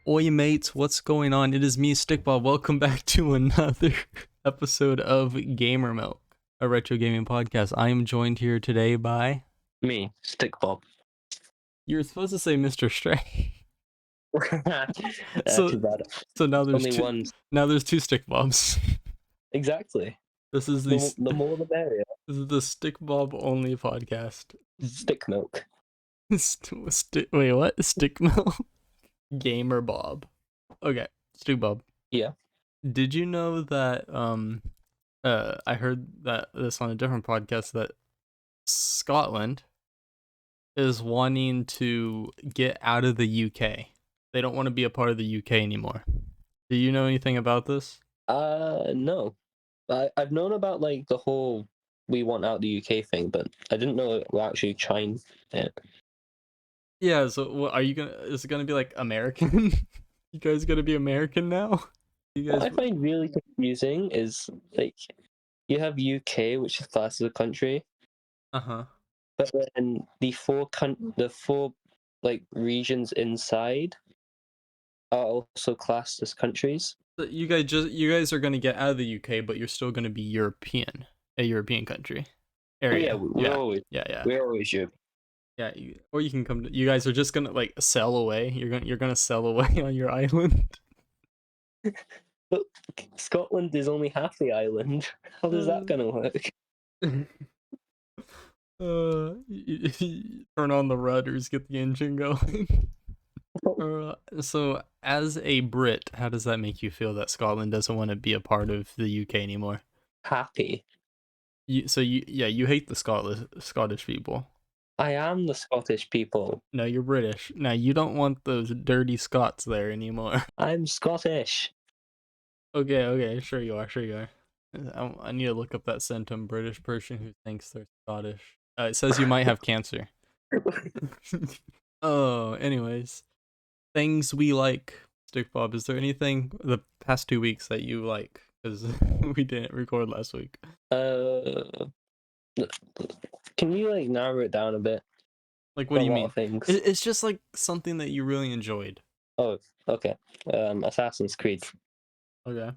Oi mates, what's going on? It is me, Stickball. Welcome back to another episode of Gamer Milk, a retro gaming podcast. I am joined here today by... Me, Stick Bob. You're supposed to say Mr. Stray. Too bad. So now there's Only two. one. Now there's two Stickbobs. Exactly. This is The more the merrier. This is the Stickbob only podcast. Stick Milk. Wait, what? Stick Milk? Gamer Bob. Okay, Stick Bob. Yeah. Did you know that I heard that this on a different podcast that Scotland is wanting to get out of the UK. They don't want to be a part of the UK anymore. Do you know anything about this? No. I've known about like the whole we want out the UK thing, but I didn't know we're actually trying it. Yeah, so what are you gonna is it gonna be like American? You guys gonna be American now? You guys What I find really confusing is like you have UK, which is classed as a country, Uh-huh. but then the four like regions inside are also classed as countries. So you guys are gonna get out of the UK, but you're still gonna be European, a European country. Area. Oh, yeah, we're always Europe. Yeah, or you can come to. You guys are just gonna like sell away. You're gonna sell away on your island. But Scotland is only half the island. How is that gonna work? Turn on the rudders, get the engine going. So, as a Brit, how does that make you feel that Scotland doesn't want to be a part of the UK anymore? Happy. You hate the Scottish people. I am the Scottish people. No, you're British. No, you don't want those dirty Scots there anymore. I'm Scottish. Okay, sure you are. I need to look up that sentiment British person who thinks they're Scottish. It says you might have cancer. Oh, anyways. Things we like. Stick Bob, is there anything the past 2 weeks that you like? Because we didn't record last week. Can you like narrow it down a bit? Like, what do you mean? Things. It's just like something that you really enjoyed. Oh, okay. Assassin's Creed. Okay.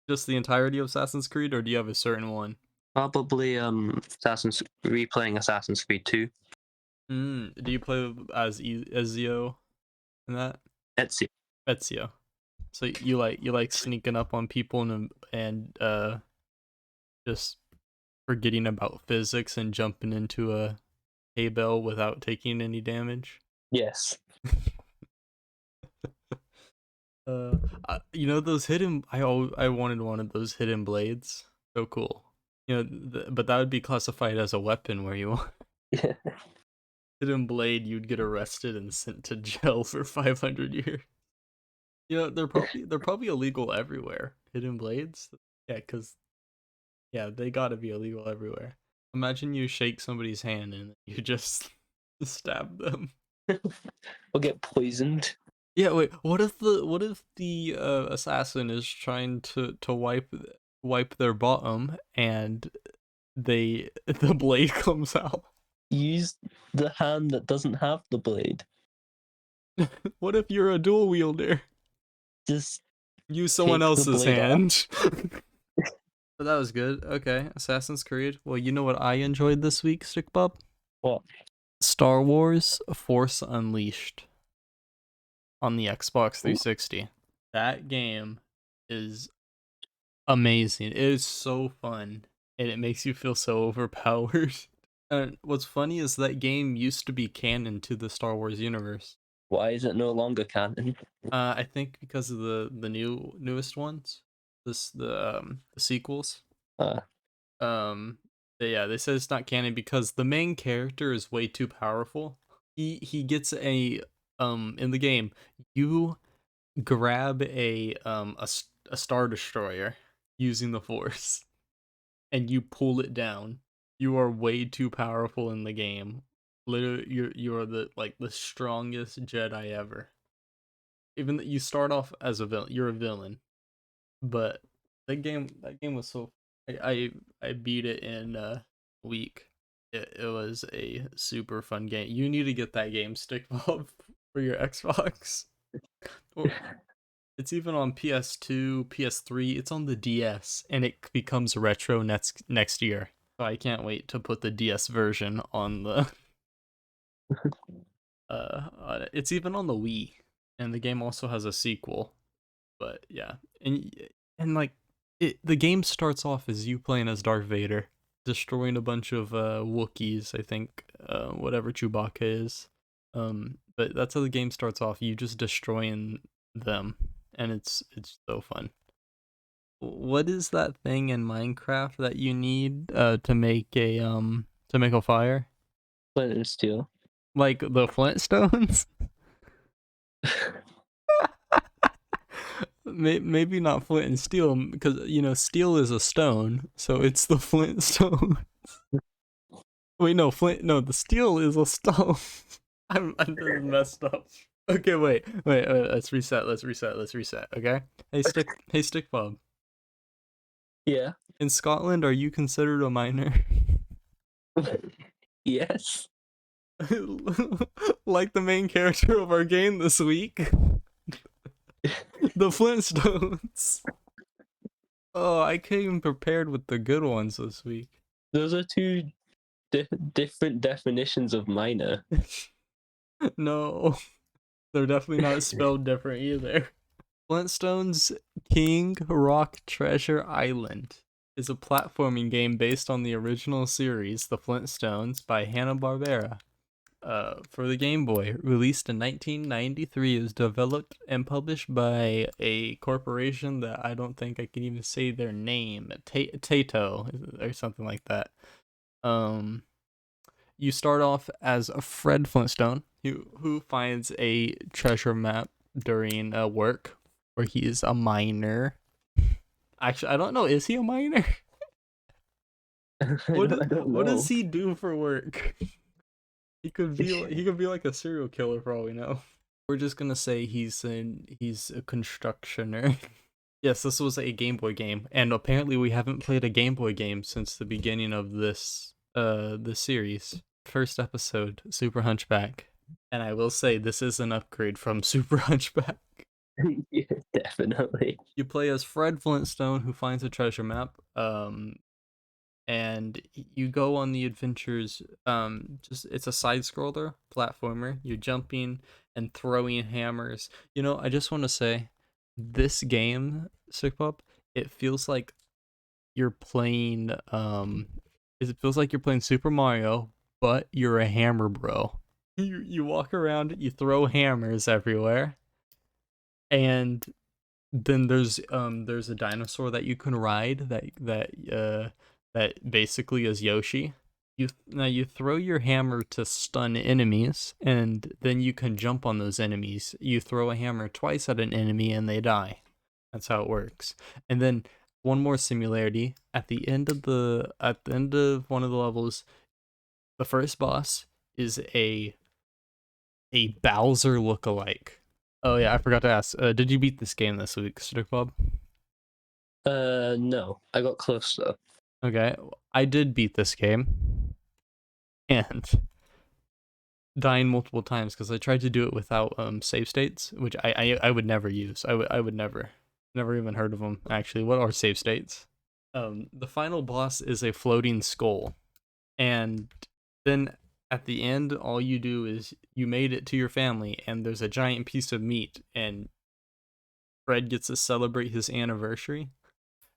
Just the entirety of Assassin's Creed, or do you have a certain one? Probably replaying Assassin's Creed 2. Do you play as Ezio in that? Ezio. So you like sneaking up on people and just forgetting about physics and jumping into a hay bale without taking any damage? Yes. You know those hidden. I wanted one of those hidden blades. So cool. You know, but that would be classified as a weapon where you Yeah. Hidden blade, you'd get arrested and sent to jail for 500 years. You know, they're probably illegal everywhere. Hidden blades, yeah, they gotta be illegal everywhere. Imagine you shake somebody's hand and you just stab them. We'll get poisoned. Yeah, wait. What if the assassin is trying to wipe their bottom and the blade comes out? Use the hand that doesn't have the blade. What if you're a dual wielder? Just use someone else's hand. But that was good. Okay, Assassin's Creed. Well, you know what I enjoyed this week, Stick Bob? What? Star Wars Force Unleashed on the Xbox 360. That game is amazing. It is so fun, and it makes you feel so overpowered. And what's funny is that game used to be canon to the Star Wars universe. Why is it no longer canon? I think because of the newest ones, the sequels. Uh. They said it's not canon because the main character is way too powerful. He gets a in the game, you grab a Star Destroyer using the Force, and you pull it down. You are way too powerful in the game. Literally, you are the strongest Jedi ever. Even that you start off as a villain, you're a villain, but that game was so. I beat it in a week. It was a super fun game. You need to get that game, Stick Bob, for your Xbox. Well, it's even on PS2, PS3. It's on the DS, and it becomes retro next year. So I can't wait to put the DS version on the. It's even on the Wii, and the game also has a sequel. But yeah, and like the game starts off as you playing as Darth Vader, destroying a bunch of Wookiees. I think whatever Chewbacca is. But that's how the game starts off. You just destroying them, and it's so fun. What is that thing in Minecraft that you need to make a fire? Flint and steel. Like the Flintstones? Maybe not flint and steel because steel is a stone, so it's the Flintstone. Wait, no, flint. No, the steel is a stone. I'm messed up. Okay, wait. Let's reset. Let's reset. Let's reset. Okay. Hey, Stick Bob. Yeah. In Scotland, are you considered a miner? Yes. Like the main character of our game this week, the Flintstones. Oh, I came prepared with the good ones this week. Those are two different definitions of minor. No, they're definitely not spelled different either. Flintstones King Rock Treasure Island is a platforming game based on the original series, The Flintstones, by Hanna-Barbera. For the Game Boy, released in 1993, is developed and published by a corporation that I don't think I can even say their name, Taito or something like that. You start off as a Fred Flintstone who finds a treasure map during work where he is a miner. Actually, I don't know. Is he a miner? I don't What does know. he do for work? He could be like a serial killer for all we know. We're just gonna say he's a constructioner. Yes, this was a Game Boy game, and apparently we haven't played a Game Boy game since the beginning of this series. First episode, Super Hunchback. And I will say this is an upgrade from Super Hunchback. Yeah, definitely. You play as Fred Flintstone who finds a treasure map. And you go on the adventures. Just it's a side scroller platformer. You're jumping and throwing hammers. I just want to say this game, Sick Pup, it feels like you're playing it feels like you're playing Super Mario, but you're a hammer bro. You walk around, you throw hammers everywhere, and then there's a dinosaur that you can ride that basically is Yoshi. You throw your hammer to stun enemies, and then you can jump on those enemies. You throw a hammer twice at an enemy and they die. That's how it works. And then one more similarity at the end of one of the levels, the first boss is a Bowser lookalike. Oh yeah, I forgot to ask. Did you beat this game this week, Stick Bob? No. I got close though. Okay, I did beat this game, and dying multiple times because I tried to do it without save states, which I would never use. I would never even heard of them actually. What are save states? The final boss is a floating skull, and then at the end, all you do is you made it to your family, and there's a giant piece of meat, and Fred gets to celebrate his anniversary.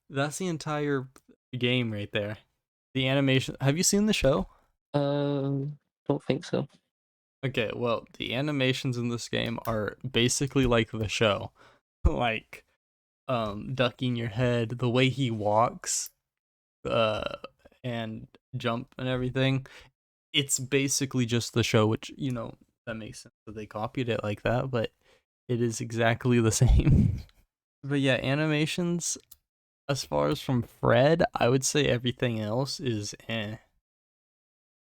That's the entire game right there. The animation. Have you seen the show? Don't think so. Okay, well, the animations in this game are basically like the show. Like ducking your head, the way he walks, uh and jump and everything. It's basically just the show, which, that makes sense that they copied it like that, but it is exactly the same. But yeah, animations as far as from Fred, I would say everything else is eh.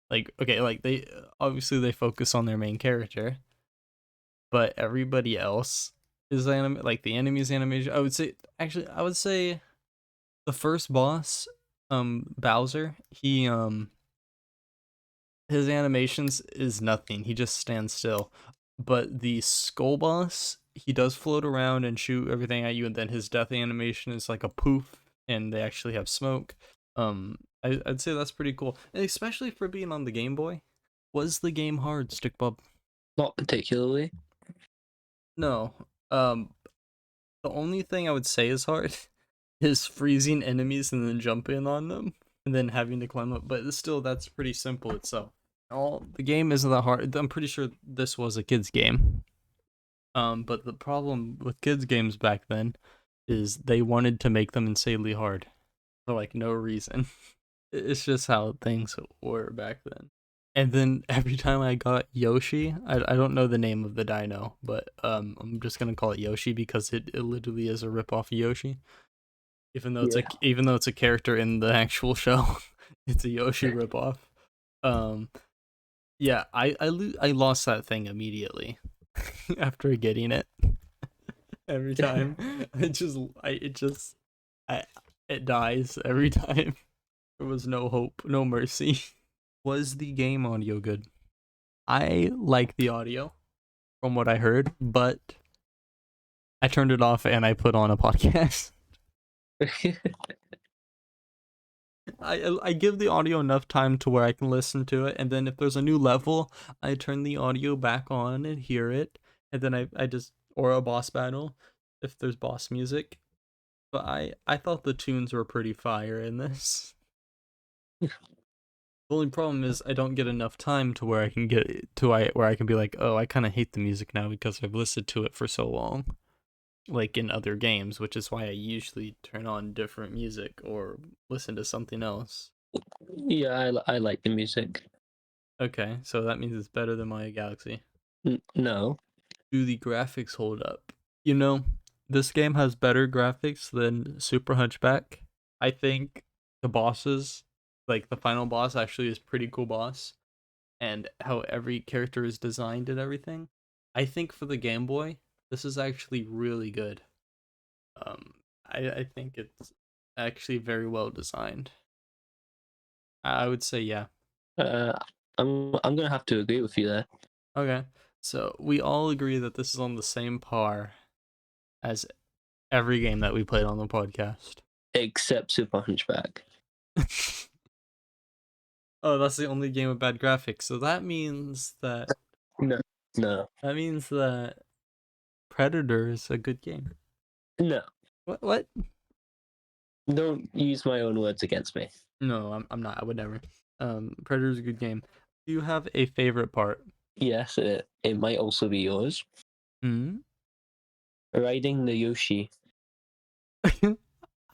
Like, okay, like they obviously they focus on their main character, but everybody else is like the enemy's animation. I would say the first boss, Bowser, he his animations is nothing. He just stands still. But the skull boss he does float around and shoot everything at you, and then his death animation is like a poof, and they actually have smoke. I'd say that's pretty cool, and especially for being on the Game Boy. Was the game hard, Stickbub? Not particularly. No. The only thing I would say is hard is freezing enemies and then jumping on them and then having to climb up. But still, that's pretty simple itself. The game isn't that hard. I'm pretty sure this was a kids game. But the problem with kids games back then is they wanted to make them insanely hard for like no reason. It's just how things were back then. And then every time I got Yoshi, I don't know the name of the dino, but I'm just gonna call it Yoshi because it literally is a ripoff of Yoshi. Yeah. Even though it's a character in the actual show, it's a Yoshi ripoff. Um, yeah, I lost that thing immediately after getting it. Every time, I it dies every time. There was no hope, no mercy. Was the game audio good? I like the audio from what I heard, but I turned it off and I put on a podcast. I give the audio enough time to where I can listen to it, and then if there's a new level, I turn the audio back on and hear it, and then I just or a boss battle if there's boss music. But I thought the tunes were pretty fire in this. The only problem is I don't get enough time to where I can where I can be like, oh, I kind of hate the music now because I've listened to it for so long, like in other games, which is why I usually turn on different music or listen to something else. Yeah, I like the music. Okay, so that means it's better than Mario Galaxy. No. Do the graphics hold up? You know, this game has better graphics than Super Hunchback. I think the bosses, like the final boss, actually is pretty cool boss, and how every character is designed and everything. I think for the Game Boy, this is actually really good. I think it's actually very well designed. I would say yeah. Uh, I'm gonna have to agree with you there. Okay, so we all agree that this is on the same par as every game that we played on the podcast. Except Super Hunchback. Oh, that's the only game with bad graphics. So No. No. that means that Predator is a good game. No. What? Don't use my own words against me. No, I'm not. I would never. Predator is a good game. Do you have a favorite part? Yes, it might also be yours. Hmm. Riding the Yoshi.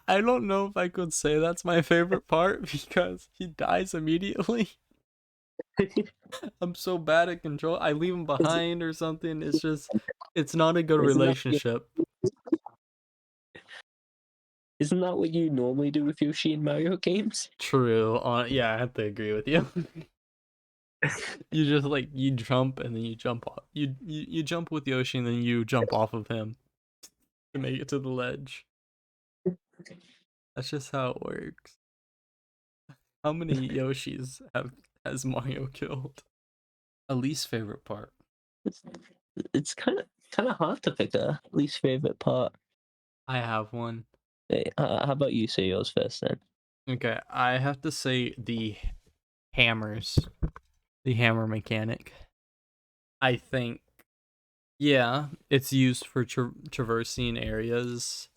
I don't know if I could say that's my favorite part because he dies immediately. I'm so bad at control. I leave him behind or something. It's not a good Isn't that relationship. isn't that what you normally do with Yoshi in Mario games? True. Yeah, I have to agree with you. You just like you jump and then you jump off. You jump with Yoshi and then you jump off of him to make it to the ledge. That's just how it works. How many Yoshis has Mario killed? A least favorite part. It's, it's kind of hard to pick a least favorite part. I have one. How about you say yours first then? Okay, I have to say the hammers, the hammer mechanic. I think, yeah, it's used for traversing areas,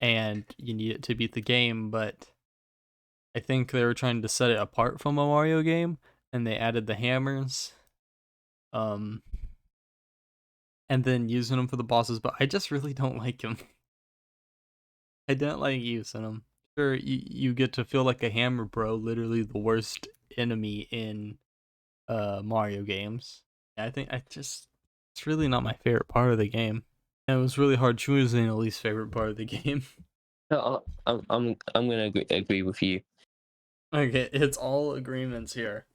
and you need it to beat the game. But I think they were trying to set it apart from a Mario game, and they added the hammers, um, and then using them for the bosses. But I just really don't like them. I don't like using them. Sure, you get to feel like a hammer bro, literally the worst enemy in Mario games. I think it's really not my favorite part of the game. And it was really hard choosing the least favorite part of the game. No, I'm gonna agree with you. Okay, it's all agreements here.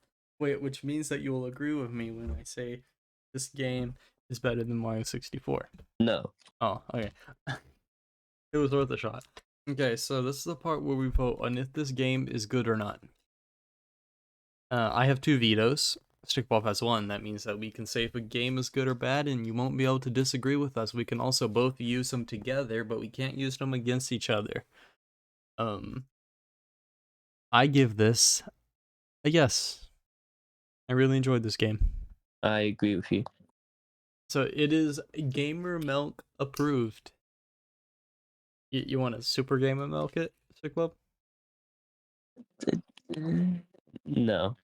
Wait, which means that you will agree with me when I say this game is better than Mario 64. No. Oh, okay. It was worth a shot. Okay, so this is the part where we vote on if this game is good or not. I have two vetoes. Stickball has won. That means that we can say if a game is good or bad, and you won't be able to disagree with us. We can also both use them together, but we can't use them against each other. I give this a yes. I really enjoyed this game. I agree with you. So it is Gamer Milk approved. You want to super Gamer Milk it, Stickball? No.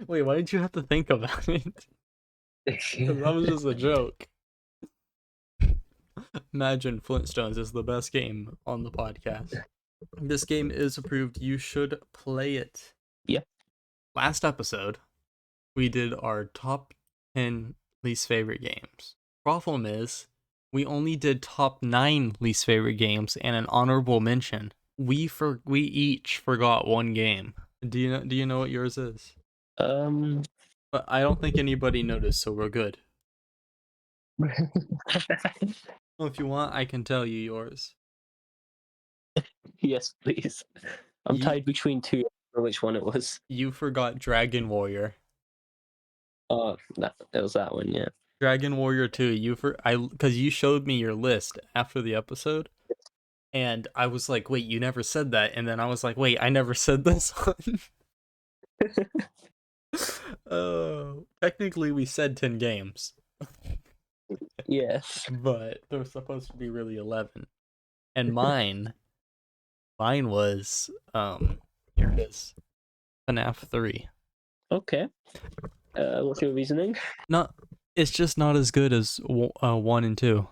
Wait, why did you have to think about it? 'Cause that was just a joke. Imagine Flintstones is the best game on the podcast. This game is approved. You should play it. Yeah. Last episode, we did our top 10 least favorite games. Problem is, we only did top 9 least favorite games and an honorable mention. We each forgot one game. Do you know what yours is? But I don't think anybody noticed, so we're good. Well, if you want, I can tell you yours. Yes, please. I'm You tied between two. I don't know which one it was. you forgot Dragon Warrior. It was that one, yeah. Dragon Warrior 2. Because you showed me your list after the episode, and I was like, wait, you never said that, and then I was like, wait, I never said this one. Oh, technically we said 10 games, Yes. but there was supposed to be really 11. And mine was here it is, FNAF 3. Okay. What's your reasoning? Not, it's just not as good as 1 and 2.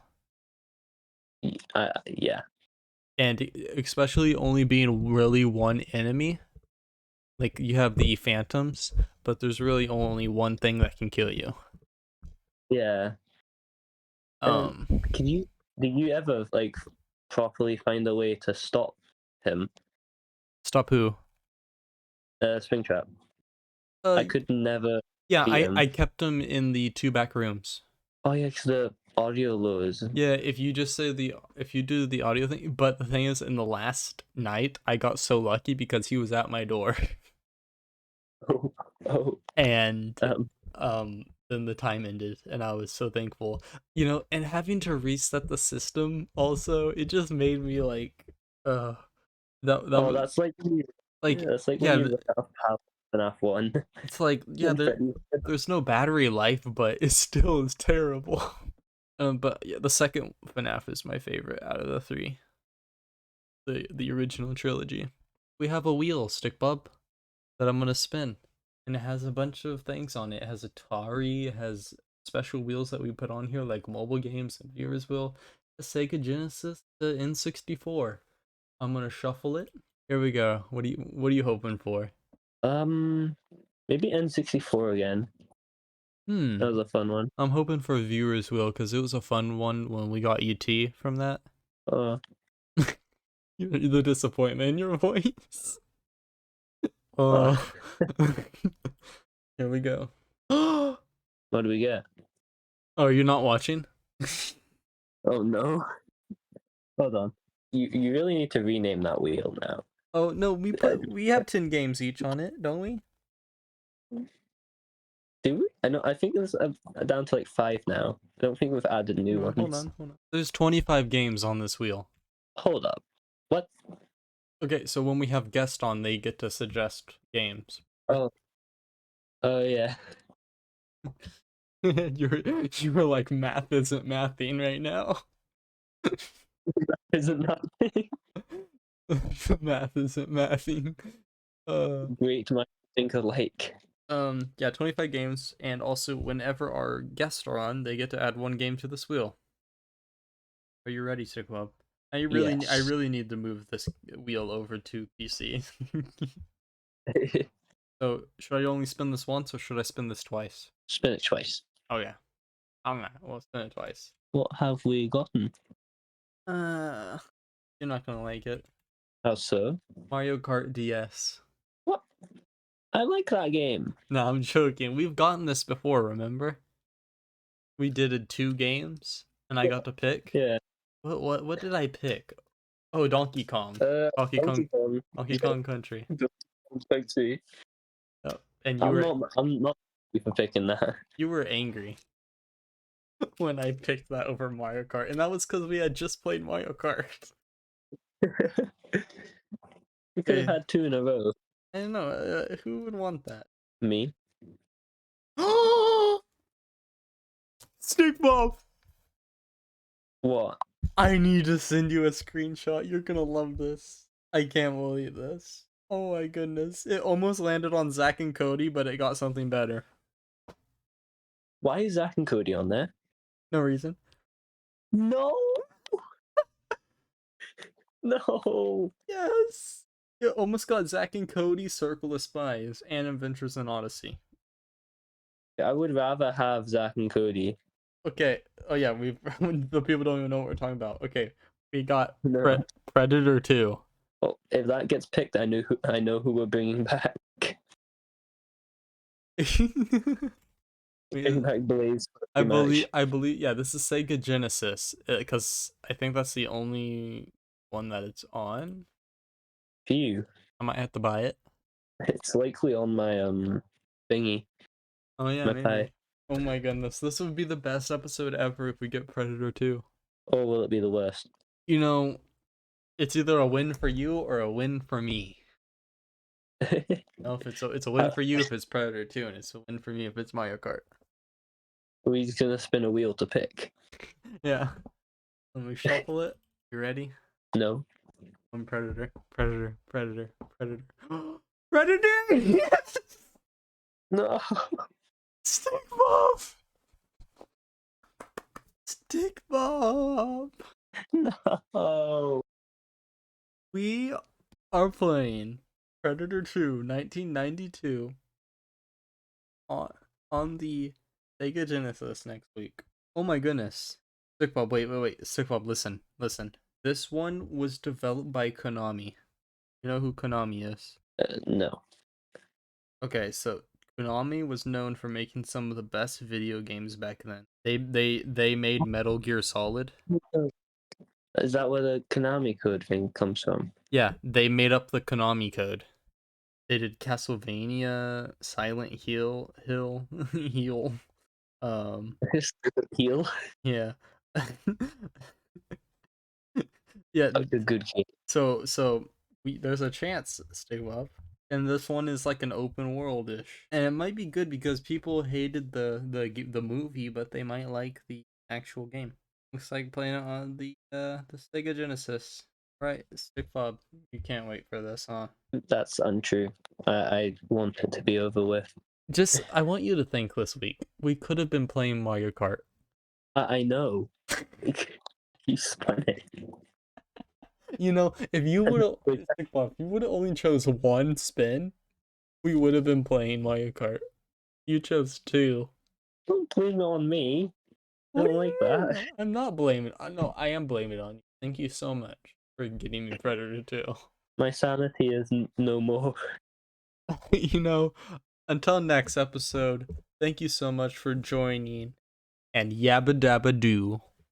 Yeah. And especially only being really one enemy. Like, you have the phantoms, but there's really only one thing that can kill you. Yeah. Did you ever like properly find a way to stop him? Stop who? Springtrap. I could never. Yeah, beat him. I kept him in the 2 back rooms. Oh yeah, because the audio lowers. Yeah, if you do the audio thing, but the thing is, in the last night, I got so lucky because he was at my door. Oh. And then the time ended, and I was so thankful. And having to reset the system also, it just made me like, that's like like when yeah, you have FNAF 1. it's like, yeah, there's no battery life, but it still is terrible. But yeah, the second FNAF is my favorite out of the 3. The original trilogy. We have a wheel, Stickbub, that I'm gonna spin, and it has a bunch of things on it. It has Atari, it has special wheels that we put on here, like mobile games and viewers wheel, the Sega Genesis, the N64. I'm gonna shuffle it. Here we go. What are you hoping for? Maybe N64 again. That was a fun one. I'm hoping for a viewer's wheel because it was a fun one when we got ET from that. The disappointment in your voice. Here we go. What do we get? Oh, you're not watching? Oh no. Hold on. You really need to rename that wheel now. Oh no, we have 10 games each on it, don't we? Do we? I think it's down to like 5 now. I don't think we've added new ones. Hold on. There's 25 games on this wheel. Hold up. What? Okay, so when we have guests on, they get to suggest games. Oh yeah. You were like, math isn't mathing right now. Isn't that math isn't mathing. Great minds think alike. Yeah, 25 games, and also whenever our guests are on, they get to add 1 game to this wheel. Are you ready, Stickbub? I really need to move this wheel over to PC. So, should I only spin this once, or should I spin this twice? Spin it twice. Oh yeah. We'll spin it twice. What have we gotten? You're not gonna like it. How so? Mario Kart DS. What? I like that game. No, I'm joking. We've gotten this before, remember? We did 2 games, and I got to pick. Yeah. What did I pick? Oh, Donkey Kong. Donkey Kong Country. Country. Oh, and I'm not for picking that. You were angry when I picked that over Mario Kart, and that was because we had just played Mario Kart. We could have Okay, had 2 in a row. I don't know. Who would want that? Me? Stick Bob! What? I need to send you a screenshot. You're gonna love this. I can't believe this. Oh my goodness. It almost landed on Zach and Cody, but it got something better. Why is Zach and Cody on there? No reason. No! No! Yes! It almost got Zach and Cody, Circle of Spies, and Adventures in Odyssey. I would rather have Zach and Cody. Okay. Oh yeah, the people don't even know what we're talking about. Okay. We got No. Predator 2. Well, if that gets picked, I know who we're bringing back. Bring back Blaze for the match. I believe, yeah, this is Sega Genesis, because I think that's the only one that it's on. Phew. I might have to buy it. It's likely on my thingy. Oh yeah, My maybe. pie. Oh my goodness, this would be the best episode ever if we get Predator 2. Or will it be the worst? You know, it's either a win for you or a win for me. No, if it's a win for you if it's Predator 2, and it's a win for me if it's Mario Kart. We're just gonna spin a wheel to pick. Yeah. Let me shuffle it. You ready? No. I'm Predator. Predator. Predator. Predator. Predator! Yes! No. Stick Bob! Stick Bob! No. We are playing Predator 2 1992 on the Sega Genesis next week. Oh my goodness. Stick Bob, wait. Stick Bob, listen. This one was developed by Konami. You know who Konami is? No. Okay, so Konami was known for making some of the best video games back then. They made Metal Gear Solid. Is that where the Konami code thing comes from? Yeah, they made up the Konami code. They did Castlevania, Silent Hill, Heal. Heal. Yeah. Yeah, Like a good game. so there's a chance, Stay Up. And this one is like an open world-ish. And it might be good because people hated the movie, but they might like the actual game. Looks like playing it on the Sega Genesis. Right, Stick Bob, you can't wait for this, huh? That's untrue. I want it to be over with. Just, I want you to think this week. We could have been playing Mario Kart. I know. You spun it. You know, if you would have only chose one spin, we would have been playing Mario Kart. You chose two. Don't blame it on me. I What don't do like you that. mean? I'm not blaming. No, I am blaming it on you. Thank you so much for getting me Predator 2. My sanity is no more. You know, until next episode, thank you so much for joining, and yabba dabba doo.